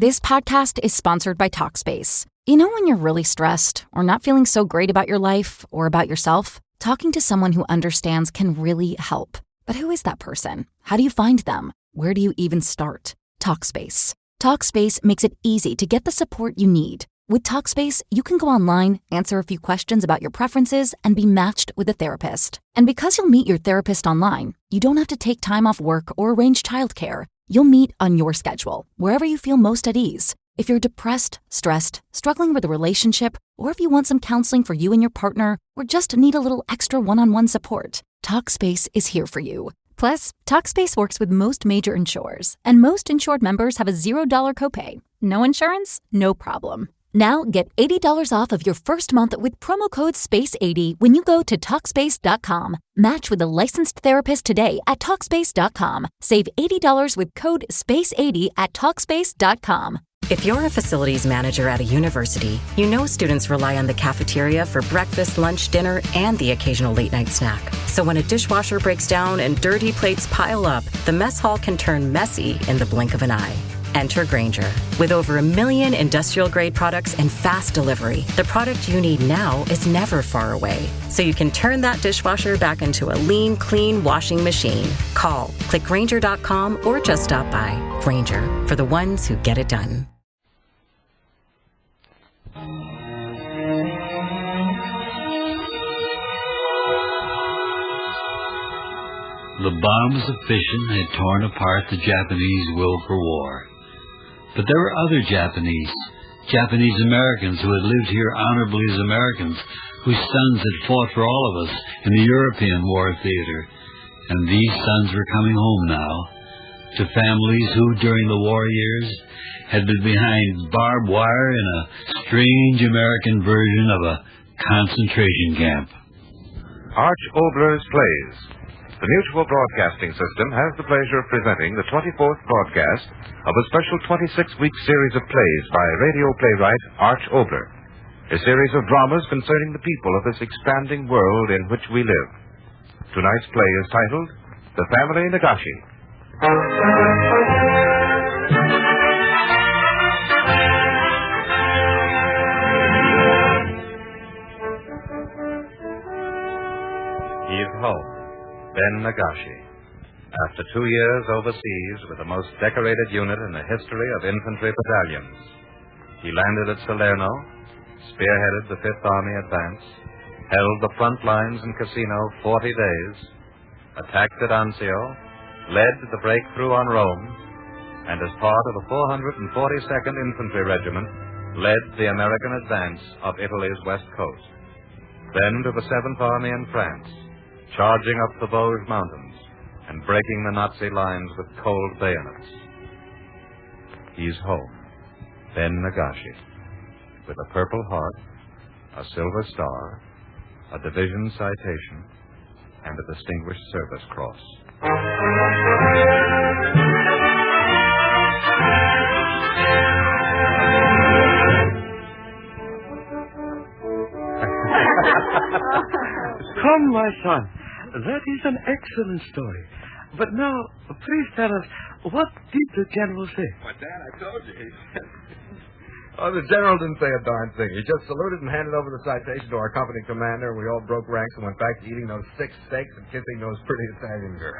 This podcast is sponsored by Talkspace. You know when you're really stressed or not feeling so great about your life or about yourself? Talking to someone who understands can really help. But who is that person? How do you find them? Where do you even start? Talkspace. Talkspace makes it easy to get the support you need. With Talkspace, you can go online, answer a few questions about your preferences, and be matched with a therapist. And because you'll meet your therapist online, you don't have to take time off work or arrange childcare. You'll meet on your schedule, wherever you feel most at ease. If you're depressed, stressed, struggling with a relationship, or if you want some counseling for you and your partner, or just need a little extra one-on-one support, Talkspace is here for you. Plus, Talkspace works with most major insurers, and most insured members have a $0 copay. No insurance? No problem. Now get $80 off of your first month with promo code SPACE80 when you go to Talkspace.com. Match with a licensed therapist today at Talkspace.com. Save $80 with code SPACE80 at Talkspace.com. If you're a facilities manager at a university, you know students rely on the cafeteria for breakfast, lunch, dinner, and the occasional late-night snack. So when a dishwasher breaks down and dirty plates pile up, the mess hall can turn messy in the blink of an eye. Enter Grainger. With over 1 million industrial-grade products and fast delivery, the product you need now is never far away. So you can turn that dishwasher back into a lean, clean washing machine. Call, click Grainger.com, or just stop by. Grainger, for the ones who get it done. The bombs of fission had torn apart the Japanese will for war. But there were other Japanese Americans who had lived here honorably as Americans, whose sons had fought for all of us in the European war theater. And these sons were coming home now, to families who, during the war years, had been behind barbed wire in a strange American version of a concentration camp. Arch Obolers Plays. The Mutual Broadcasting System has the pleasure of presenting the 24th broadcast of a special 26-week series of plays by radio playwright Arch Obler, a series of dramas concerning the people of this expanding world in which we live. Tonight's play is titled The Family Nagachi. He is home. Ben Nagachi. After 2 years overseas with the most decorated unit in the history of infantry battalions, he landed at Salerno, spearheaded the Fifth Army advance, held the front lines in Cassino 40 days, attacked at Anzio, led the breakthrough on Rome, and as part of the 442nd Infantry Regiment, led the American advance of Italy's west coast. Then to the Seventh Army in France, charging up the Vosges Mountains and breaking the Nazi lines with cold bayonets. He's home, Ben Nagachi, with a Purple Heart, a Silver Star, a Division Citation, and a Distinguished Service Cross. Come, my son. That is an excellent story. But now, please tell us, what did the general say? Well, Dad, I told you. The general didn't say a darn thing. He just saluted and handed over the citation to our company commander, and we all broke ranks and went back to eating those thick steaks and kissing those pretty Italian girls.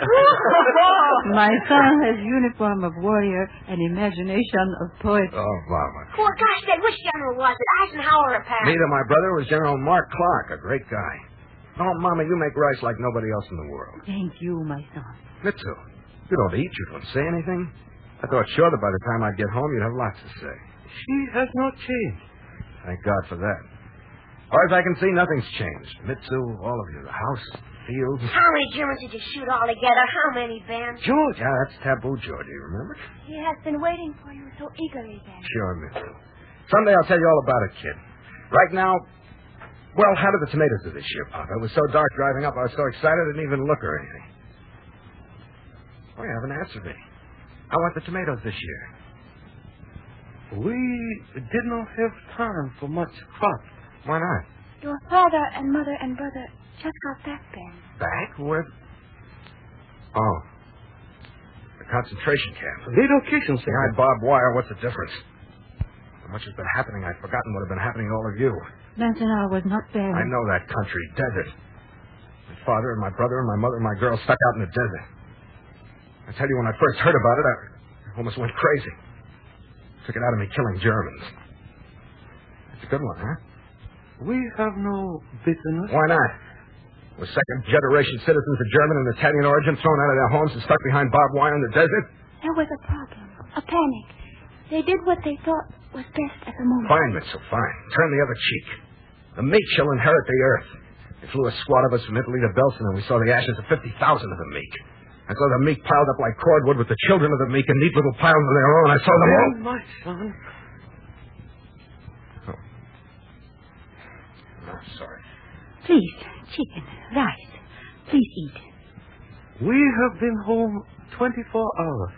My son has uniform of warrior and imagination of poet. Oh, Mama. Well, gosh, Dad, which general was it? Eisenhower or Patton? Neither. My brother was General Mark Clark, a great guy. Oh, Mama, you make rice like nobody else in the world. Thank you, my son. Mitsu, you don't eat. You don't say anything. I thought sure that by the time I'd get home, you'd have lots to say. She has not changed. Thank God for that. As far as I can see, nothing's changed. Mitsu, all of you, the house, fields. How many Germans did you shoot all together? How many, Ben? George. Yeah, that's Taboo Georgie, remember? He has been waiting for you so eagerly, Ben. Sure, Mitsu. Someday I'll tell you all about it, kid. Right now, well, how did the tomatoes do this year, Papa? It was so dark driving up, I was so excited I didn't even look or anything. Oh, you haven't answered me. How went the tomatoes this year? We did not have time for much crop. Why not? Your father and mother and brother just got back, Ben. Back? Where? Oh. The concentration camp. The education center. Behind barbed wire, what's the difference? So much has been happening, I've forgotten what had been happening to all of you. Manzanar was not there. I know that country, desert. My father and my brother and my mother and my girl stuck out in the desert. I tell you, when I first heard about it, I almost went crazy. Took it out of me killing Germans. That's a good one, huh? We have no bitterness. Why not? Were second-generation citizens of German and Italian origin thrown out of their homes and stuck behind barbed wire in the desert? There was a problem, a panic. They did what they thought was best at the moment. Fine, Mitchell, fine. Turn the other cheek. The meek shall inherit the earth. They flew a squad of us from Italy to Belsen, and we saw the ashes of 50,000 of the meek. I saw the meek piled up like cordwood with the children of the meek in neat little piles of their own. I saw them all. Oh, my son. Oh. I'm sorry. Please, chicken, rice. Please eat. We have been home 24 hours.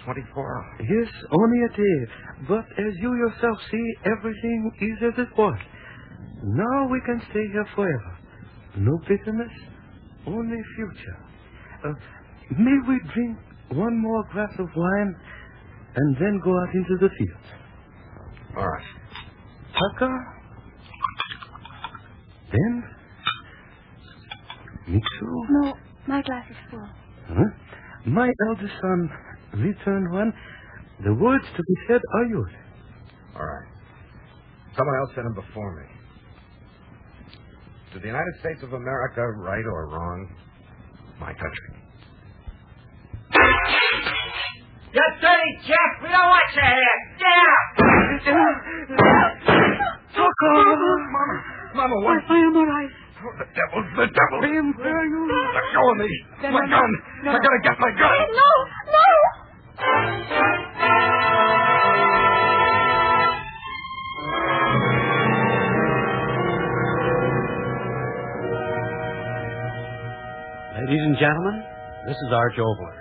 24 hours. Yes, only a day. But as you yourself see, everything is as it was. Now we can stay here forever. No bitterness, only future. May we drink one more glass of wine and then go out into the fields? All right. Taka? Then? Mitsu? No, my glass is full. Huh? My eldest son returned one. The words to be said are yours. All right. Someone else said them before me. Did the United States of America, right or wrong, my country? You dirty jack! We don't want you here! Get out! Mama, what? I am all right. Oh, the devil. Ma'am, where are you? Let go of me. My gun. I gotta get my gun. No! Ladies and gentlemen, this is Arch Oboler.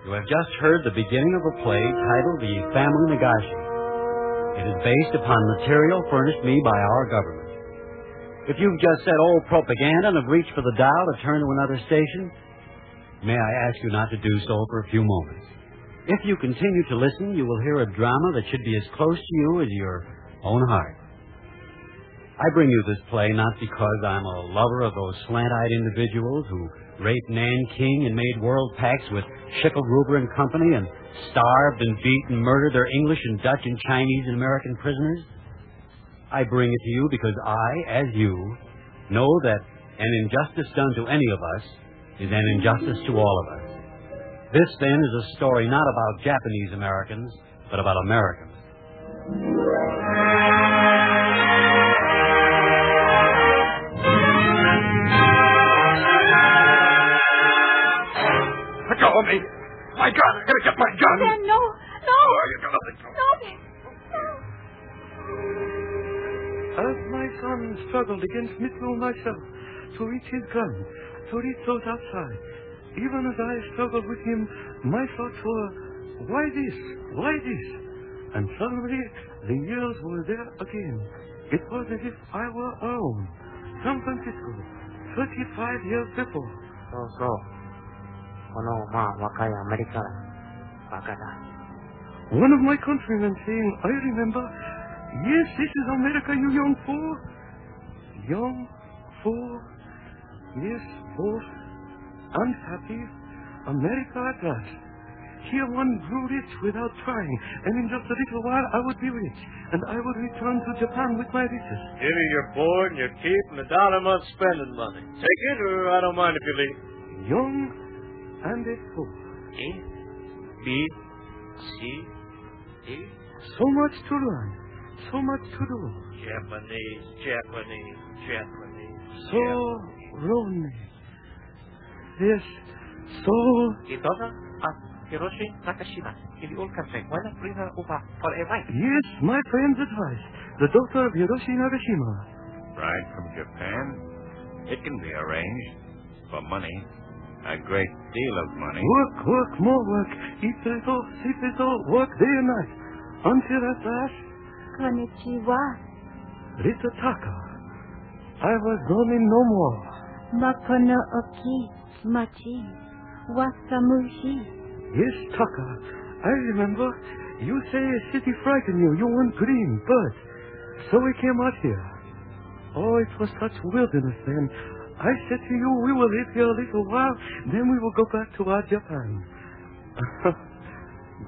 You have just heard the beginning of a play titled The Family Nagachi. It is based upon material furnished me by our government. If you've just said old propaganda and have reached for the dial to turn to another station, may I ask you not to do so for a few moments. If you continue to listen, you will hear a drama that should be as close to you as your own heart. I bring you this play not because I'm a lover of those slant-eyed individuals who raped Nanking and made world pacts with Schicklgruber and Company and starved and beat and murdered their English and Dutch and Chinese and American prisoners. I bring it to you because I, as you, know that an injustice done to any of us is an injustice to all of us. This, then, is a story not about Japanese Americans, but about Americans. Let go of me. My gun. I gotta get my gun. Ben, no! Oh, you gotta let go. No, Ben! As my son struggled against Mitsu and myself to reach his gun, to reach those outside, even as I struggled with him, my thoughts were, why this? Why this? And suddenly, the years were there again. It was as if I were alone. San Francisco, 35 years before. One of my countrymen saying, I remember, yes, this is America, you young fool. Young fool. Yes, both. Unhappy. America at last. Here one grew rich without trying, and in just a little while I would be rich, and I would return to Japan with my riches. Give you your board and your keep and $1 a month spending money. Take it, or I don't mind if you leave. Young and a fool. A, B, C, D. So much to learn. So much to do. Japanese. So lonely. Yes, so... Hiroshi Nakashima, in the old country, why not bring her over for a ride? Yes, my friend's advice. The daughter of Hiroshi Nagashima. Ride from Japan? It can be arranged. For money. A great deal of money. Work, more work. Eat little, sleep little, work day and night. Until at last... Konnichiwa. Rita Taka. I was lonely no more. Makono oki, machi, wasamushi. Yes, Tucker. I remember. You say a city frightened you. You want green, but... So we came out here. Oh, it was such wilderness then. I said to you, we will live here a little while, then we will go back to our Japan.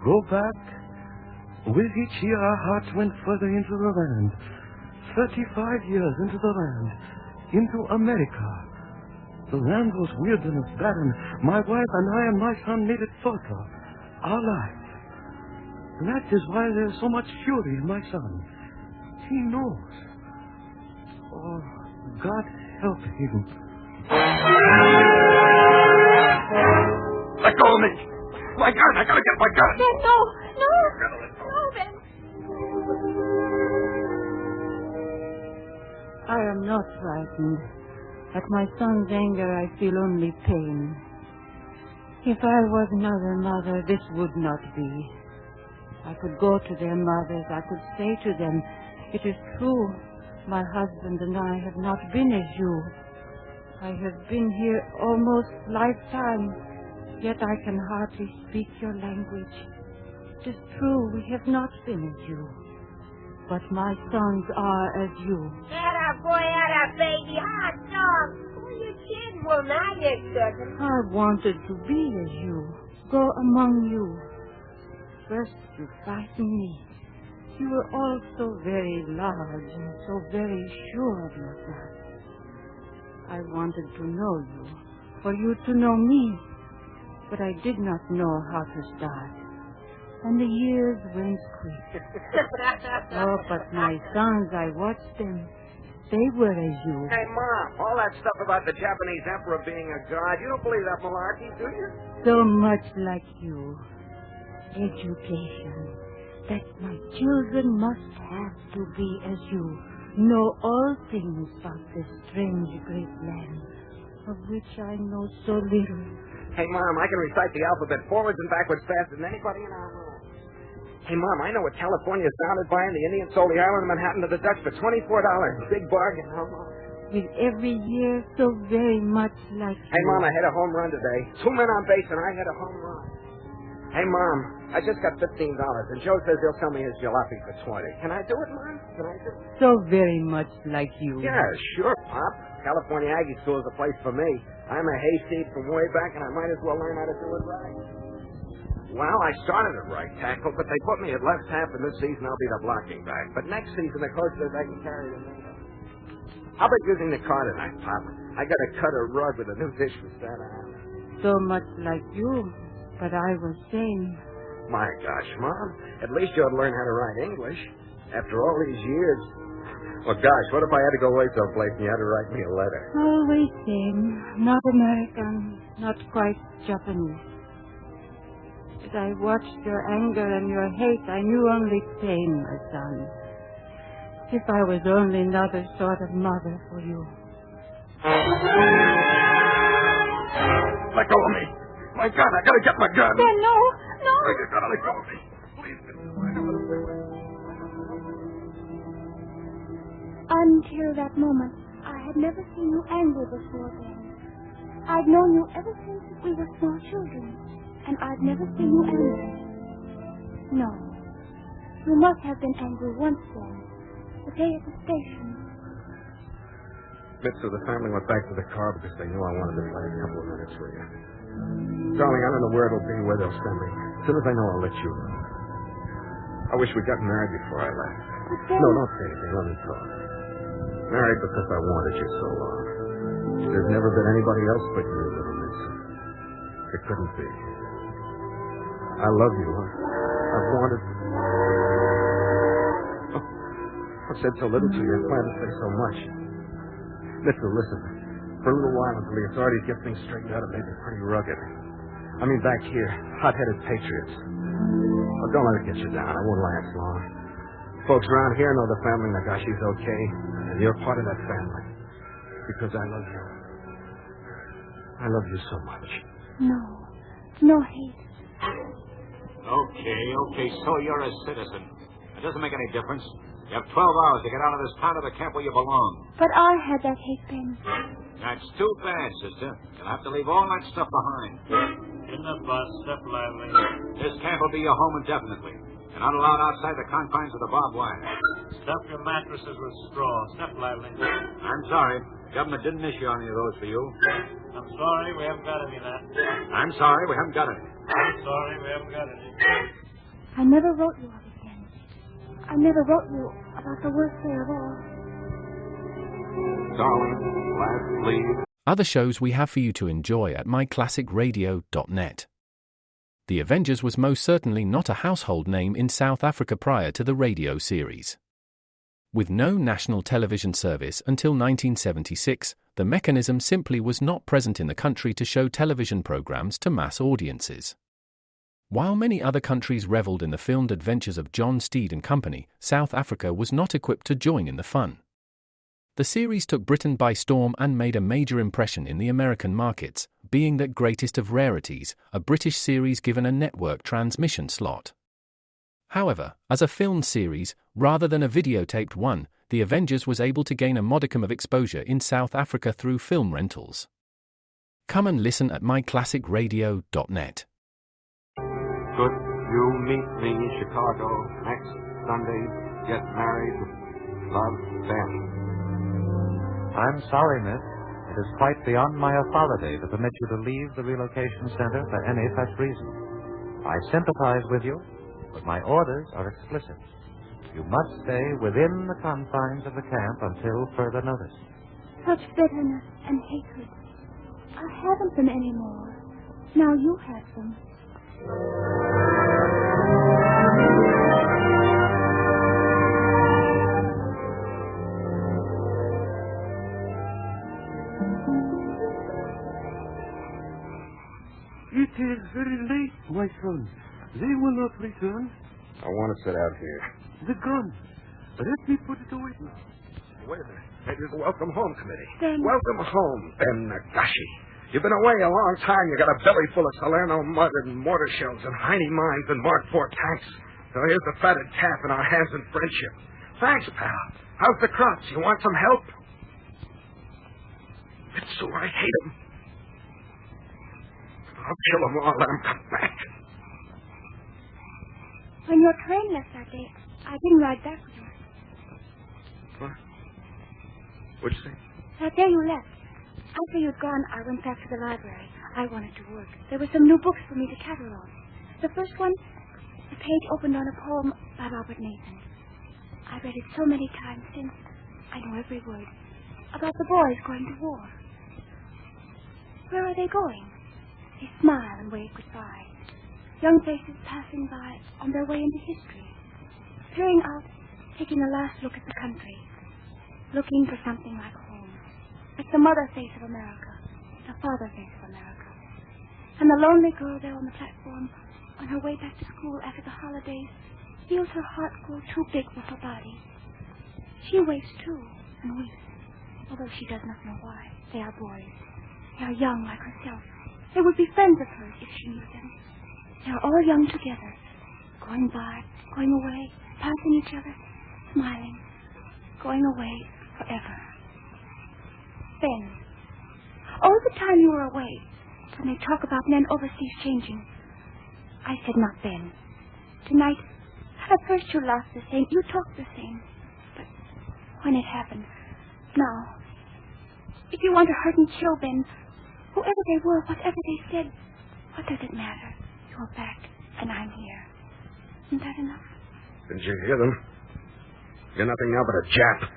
Go back? With each year our hearts went further into the land. 35 years into the land. Into America. The land was wilderness, barren. My wife and I and my son made it further. Our lives. And that is why there's so much fury in my son. He knows. Oh, God help him. Let go of me! My gun! I gotta get my gun! Ben, no! Ben. I am not frightened. At my son's anger, I feel only pain. If I was another mother, this would not be. I could go to their mothers. I could say to them, it is true, my husband and I have not been as you. I have been here almost lifetime, yet I can hardly speak your language. It is true, we have not been as you, but my sons are as you. Atta boy, atta baby, hot dog. Who you kidding? Well, now you're cooking. I wanted to be as you, go among you. First you frightened me. You were all so very large and so very sure of yourself. I wanted to know you, for you to know me, but I did not know how to start. And the years went quick. Oh, but my sons, I watched them. They were as you. Hey, Mom, all that stuff about the Japanese emperor being a god, you don't believe that malarkey, do you? So much like you. Education. That my children must have to be as you. Know all things about this strange great land, of which I know so little. Hey, Mom, I can recite the alphabet forwards and backwards faster than anybody in our room. Hey, Mom, I know what California is founded by, and the Indians sold the island of Manhattan to the Dutch for $24. Big bargain, huh, Mom? With every year so very much like Hey, you. Mom, I hit a home run today. 2 men on base, and I hit a home run. Hey, Mom, I just got $15, and Joe says he'll sell me his jalopy for $20. Can I do it, Mom? Can I do it? So very much like you. Yeah, sure, Pop. California Aggie School is a place for me. I'm a hayseed from way back, and I might as well learn how to do it right. Well, I started at right tackle, but they put me at left half, and this season I'll be the blocking back. But next season, the coach says I can carry the middle. How about using the car tonight, Pop? I got to cut a rug with a new dish for Santa Ana. So much like you, but I was sane. My gosh, Mom. At least you ought to learn how to write English. After all these years. Well, gosh, what if I had to go away someplace and you had to write me a letter? Always sane. Not American, not quite Japanese. As I watched your anger and your hate, I knew only pain, my son. If I was only another sort of mother for you. Let go of me. My gun, I gotta get my gun. Ben, no. You gotta let go of me. Please. Until that moment, I had never seen you angry before then. I'd known you ever since we were small children, and I'd never seen you angry. No. You must have been angry once then, the day at the station. Mitsu, the family went back to the car because they knew I wanted to play a couple of minutes with you. Darling, I don't know where it'll be, where they'll send me. As soon as I know, I'll let you know. I wish we'd gotten married before I left. But then... No, don't say anything. Let me talk. Married because I wanted you so long. There's never been anybody else but you, little Mitsu. It couldn't be. I love you. I've wanted... Oh, I've said so little to you. I plan to say so much. Mitsu, listen. For a little while until the authorities get things straightened out, it may be pretty rugged. I mean, back here, hot-headed patriots. Oh, don't let it get you down. I won't last long. Folks around here know the family Nagashi's okay, and you're part of that family. Because I love you. I love you so much. No hate. Okay, so you're a citizen. It doesn't make any difference. You have 12 hours to get out of this town to the camp where you belong. But I had that hate pen. That's too bad, sister. You'll have to leave all that stuff behind. In the bus. Step lively. This camp will be your home indefinitely. You're not allowed outside the confines of the barbed wire. Stuff your mattresses with straw. Step lively. I'm sorry. Government didn't issue any of those for you. I'm sorry, we haven't got any of that. I'm sorry, we haven't got any. I'm sorry, we haven't got any. I never wrote you of it, Ben. I never wrote you about the worst day of all. Darling, last plea. Other shows we have for you to enjoy at myclassicradio.net. The Avengers was most certainly not a household name in South Africa prior to the radio series. With no national television service until 1976, the mechanism simply was not present in the country to show television programs to mass audiences. While many other countries reveled in the filmed adventures of John Steed and company, South Africa was not equipped to join in the fun. The series took Britain by storm and made a major impression in the American markets, being that greatest of rarities, a British series given a network transmission slot. However, as a filmed series, rather than a videotaped one, The Avengers was able to gain a modicum of exposure in South Africa through film rentals. Come and listen at myclassicradio.net. Could you meet me in Chicago next Sunday? Get married. Love, Ben. I'm sorry, miss. It is quite beyond my authority to permit you to leave the relocation center for any such reason. I sympathize with you, but my orders are explicit. You must stay within the confines of the camp until further notice. Such bitterness and hatred. I haven't them anymore. Now you have them. It is very late, my son. They will not return. I want to sit out here. The gun. Let me put it away now. Wait a minute. Maybe the Welcome Home Committee. Ben. Welcome home, Ben Nagachi. You've been away a long time. You got a belly full of Salerno mud and mortar shells and Heine mines and Mark IV tanks. So here's the fatted calf in our hands in friendship. Thanks, pal. How's the crops? You want some help? It's so I hate them. I'll kill them all. Let them come back. When your train left that day, I didn't ride back with you. What? What'd you say? That day you left. After you'd gone, I went back to the library. I wanted to work. There were some new books for me to catalog. The first one, the page opened on a poem by Robert Nathan. I read it so many times since. I know every word. About the boys going to war. Where are they going? They smile and wave goodbye. Young faces passing by on their way into history. Peering out, taking a last look at the country. Looking for something like home. Like the mother face of America. The father face of America. And the lonely girl there on the platform, on her way back to school after the holidays, feels her heart grow too big for her body. She waits too, and weeps, although she does not know why. They are boys. They are young like herself. They would be friends of hers if she knew them. They are all young together, going by, going away, passing each other, smiling, going away forever. Ben, all the time you were away, when they talk about men overseas changing, I said not Ben. Tonight, at first you laughed the same, you talked the same, but when it happened, now, if you want to hurt and kill Ben, whoever they were, whatever they said, what does it matter? You're back, and I'm here. Isn't that enough? Didn't you hear them? You're nothing now but a Jap.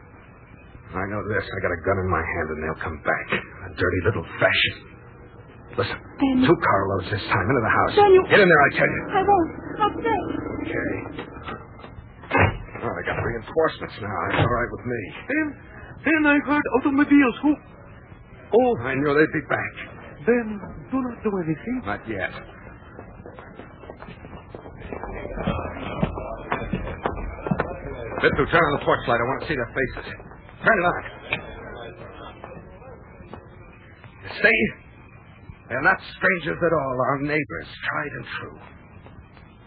I know this. I got a gun in my hand, and they'll come back. A dirty little fascist. Listen, Ben. 2 carloads this time into the house. Ben, you... Get in there, I tell you. I won't. I'll stay. Okay. Oh, I got reinforcements now. It's all right with me. Ben, I heard automobiles. Who? Oh, I knew they'd be back. Ben, do not do anything. Not yet. Bittu, turn on the porch light. I want to see their faces. Turn it on. You see? They're not strangers at all. Our neighbors, tried and true.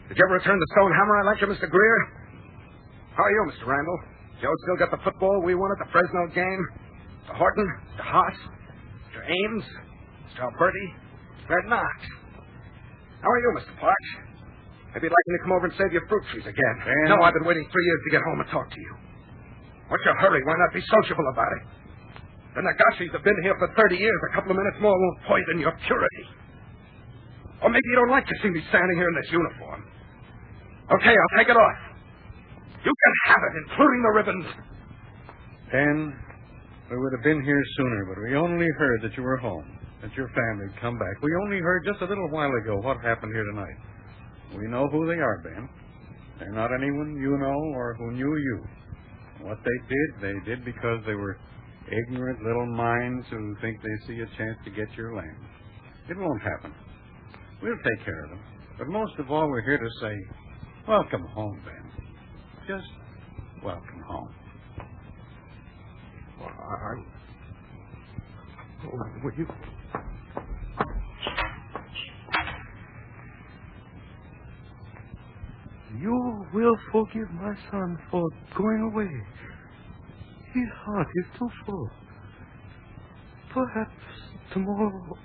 Did you ever return the stone hammer I lent you, Mr. Greer? How are you, Mr. Randall? Joe still got the football we won at the Fresno game? Mr. Horton? Mr. Haas? Mr. Ames? Mr. Alberti? Fred Knox? How are you, Mr. Parks? Maybe you'd like me to come over and save your fruit trees again. Ben? No, I've been waiting 3 years to get home and talk to you. What's your hurry? Why not be sociable about it? The Nagashis have been here for 30 years. A couple of minutes more won't poison your purity. Or maybe you don't like to see me standing here in this uniform. Okay, I'll take it off. You can have it, including the ribbons. Ben, we would have been here sooner, but we only heard that you were home, that your family had come back. We only heard just a little while ago what happened here tonight. We know who they are, Ben. They're not anyone you know or who knew you. What they did because they were ignorant little minds who think they see a chance to get your land. It won't happen. We'll take care of them. But most of all, we're here to say, welcome home, Ben. Just welcome home. Well, would you... You will forgive my son for going away. His heart is too full. Perhaps tomorrow...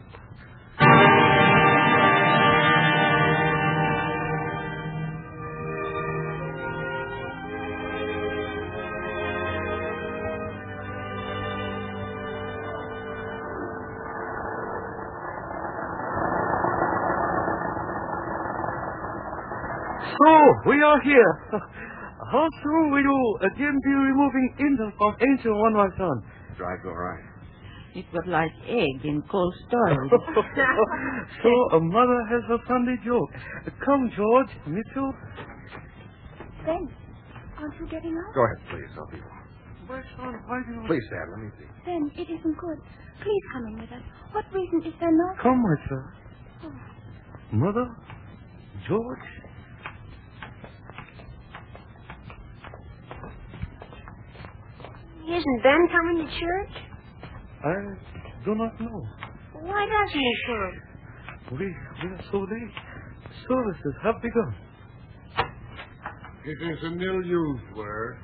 So, we are here. How soon will you again be removing Indra from Angel One, my son? Drive go right. It was like egg in cold storage. So, a mother has her Sunday joke. Come, George, me too. Ben, aren't you getting up? Go ahead, please. I'll be wrong. My son, why do you... Please, Dad, let me see. Ben, it isn't good. Please come in with us. What reason is there not? Come, my son. Oh. Mother, George... Isn't Ben coming to church? I do not know. Why doesn't he come? We are so late. Services have begun. It is an ill-used word.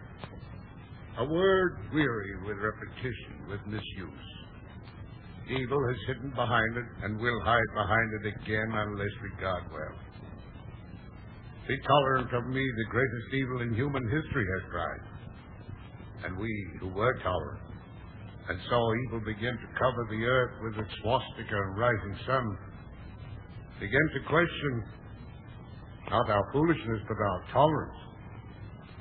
A word weary with repetition, with misuse. Evil has hidden behind it and will hide behind it again unless we guard well. Be tolerant of me, the greatest evil in human history has cried. And we who were tolerant and saw evil begin to cover the earth with its swastika and rising sun, began to question not our foolishness but our tolerance.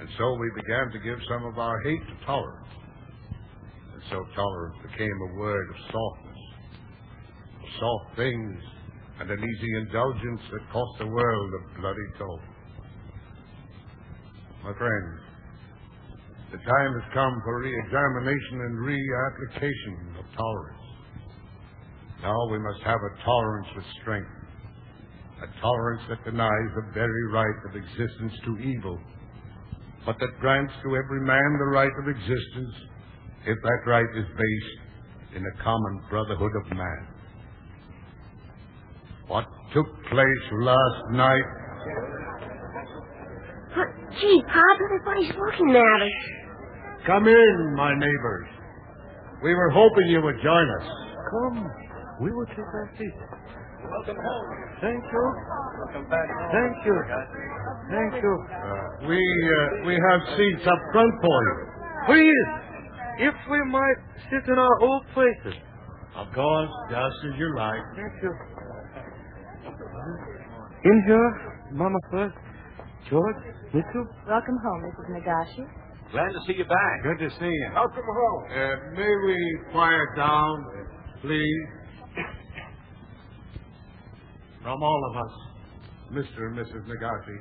And so we began to give some of our hate to tolerance. And so tolerance became a word of softness, of soft things, and an easy indulgence that cost the world a bloody toll. My friends, the time has come for re-examination and re-application of tolerance. Now we must have a tolerance with strength, a tolerance that denies the very right of existence to evil, but that grants to every man the right of existence if that right is based in a common brotherhood of man. What took place last night... Gee, Pop, everybody's looking at us. Come in, my neighbors. We were hoping you would join us. Come, we will take our seats. Welcome home. Thank you. Welcome back home. Thank you. Thank you. We have seats up front for you. Please, if we might sit in our old places. Of course, just as you like. Thank you. In here, Mama first. George, me too. Welcome home, Mrs. Nagachi. Glad to see you back. Good to see you. Welcome home. May we quiet down, please? From all of us, Mr. and Mrs. Nagachi,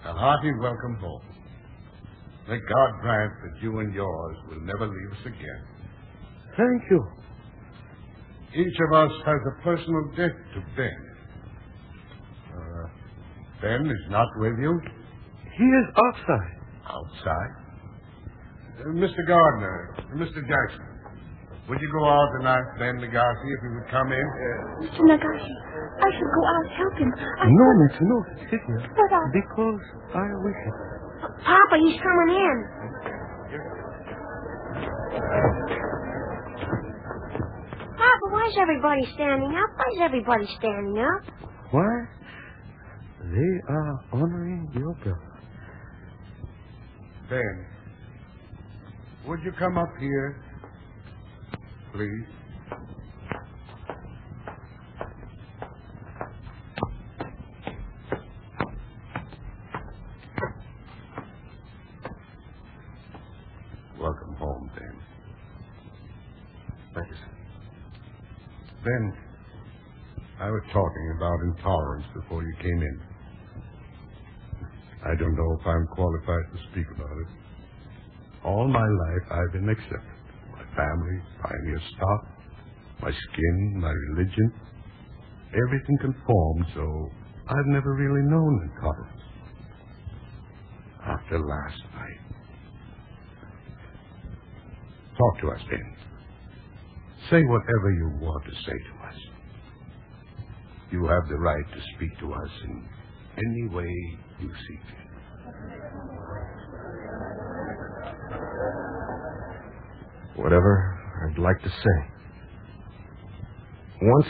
a hearty welcome home. May God grant that you and yours will never leave us again. Thank you. Each of us has a personal debt to Ben. Ben is not with you? He is outside. Outside? Mr. Gardner, Mr. Jackson, would you go out and ask Ben Nagachi if he would come in? Mr. Nagachi, I should go out help him. No, Mitsu, no. Sit here. But Because I wish it. Papa, he's coming in. Papa, why is everybody standing up? Why is everybody standing up? Why? They are honoring your brother. Ben, would you come up here, please? Welcome home, Ben. Thank you, sir. Ben, I was talking about intolerance before you came in. I don't know if I'm qualified to speak about it. All my life I've been accepted. My family, pioneer stock, my skin, my religion. Everything conformed, so I've never really known intolerance. After last night. Talk to us, Ben. Say whatever you want to say to us. You have the right to speak to us in any way you see fit. Whatever I'd like to say. Once,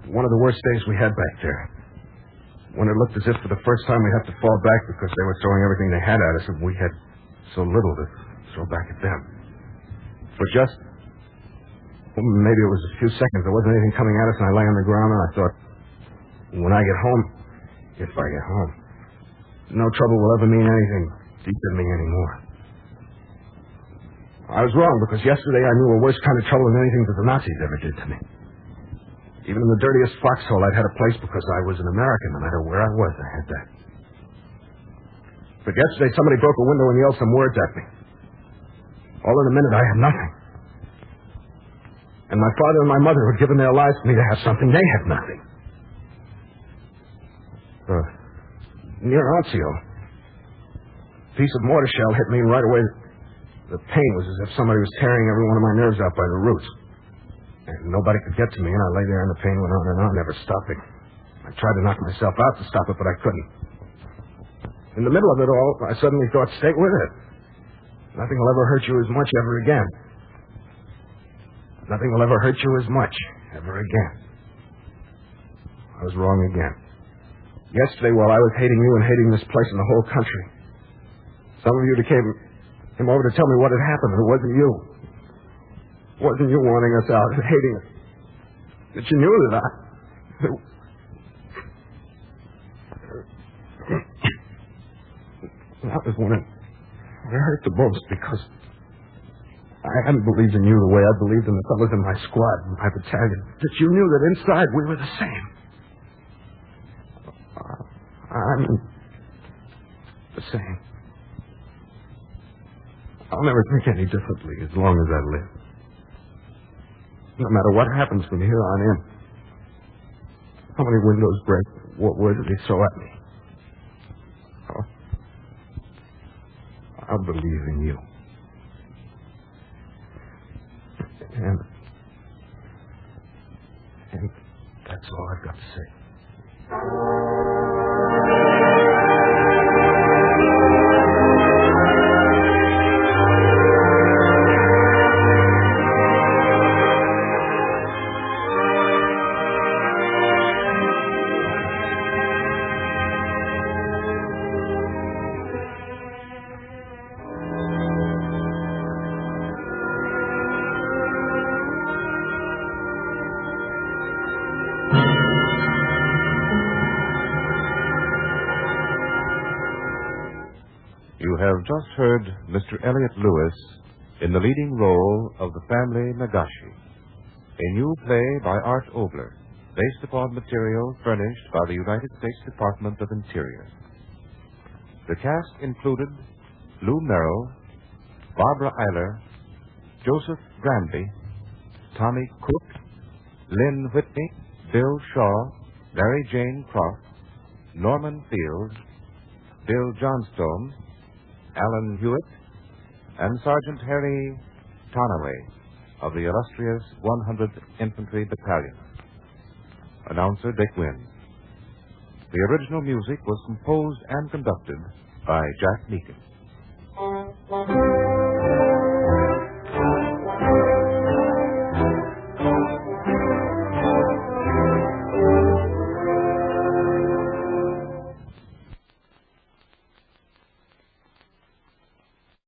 one of the worst days we had back there. When it looked as if for the first time we had to fall back because they were throwing everything they had at us and we had so little to throw back at them. For just, well, maybe it was a few seconds, there wasn't anything coming at us and I lay on the ground and I thought, when I get home, if I get home, no trouble will ever mean anything deep in me anymore. I was wrong because yesterday I knew a worse kind of trouble than anything that the Nazis ever did to me. Even in the dirtiest foxhole, I'd had a place because I was an American. No matter where I was, I had that. But yesterday, somebody broke a window and yelled some words at me. All in a minute, I had nothing. And my father and my mother had given their lives for me to have something. They had nothing. Near Anzio, a piece of mortar shell hit me and right away. The pain was as if somebody was tearing every one of my nerves out by the roots. And nobody could get to me, and I lay there and the pain went on and on, never stopping. I tried to knock myself out to stop it, but I couldn't. In the middle of it all, I suddenly thought, stay with it. Nothing will ever hurt you as much ever again. Nothing will ever hurt you as much ever again. I was wrong again. Yesterday, while I was hating you and hating this place and the whole country, some of you came over to tell me what had happened, and it wasn't you. It wasn't you wanting us out and hating us. That you knew that that was when it hurt the most because I hadn't believed in you the way I believed in the fellows in my squad, in my battalion. That you knew that inside we were the same. I'm the same. I'll never think any differently as long as I live. No matter what happens from here on in. How many windows break? What word do they throw at me? I'll believe in you. And that's all I've got to say. You have just heard Mr. Elliot Lewis in the leading role of the family Nagashi, a new play by Art Obler, based upon material furnished by the United States Department of Interior. The cast included Lou Merrill, Barbara Eiler, Joseph Granby, Tommy Cook, Lynn Whitney, Bill Shaw, Mary Jane Croft, Norman Field, Bill Johnstone, Alan Hewitt, and Sergeant Harry Tonaway of the illustrious 100th Infantry Battalion. Announcer Dick Wynn. The original music was composed and conducted by Jack Meakin.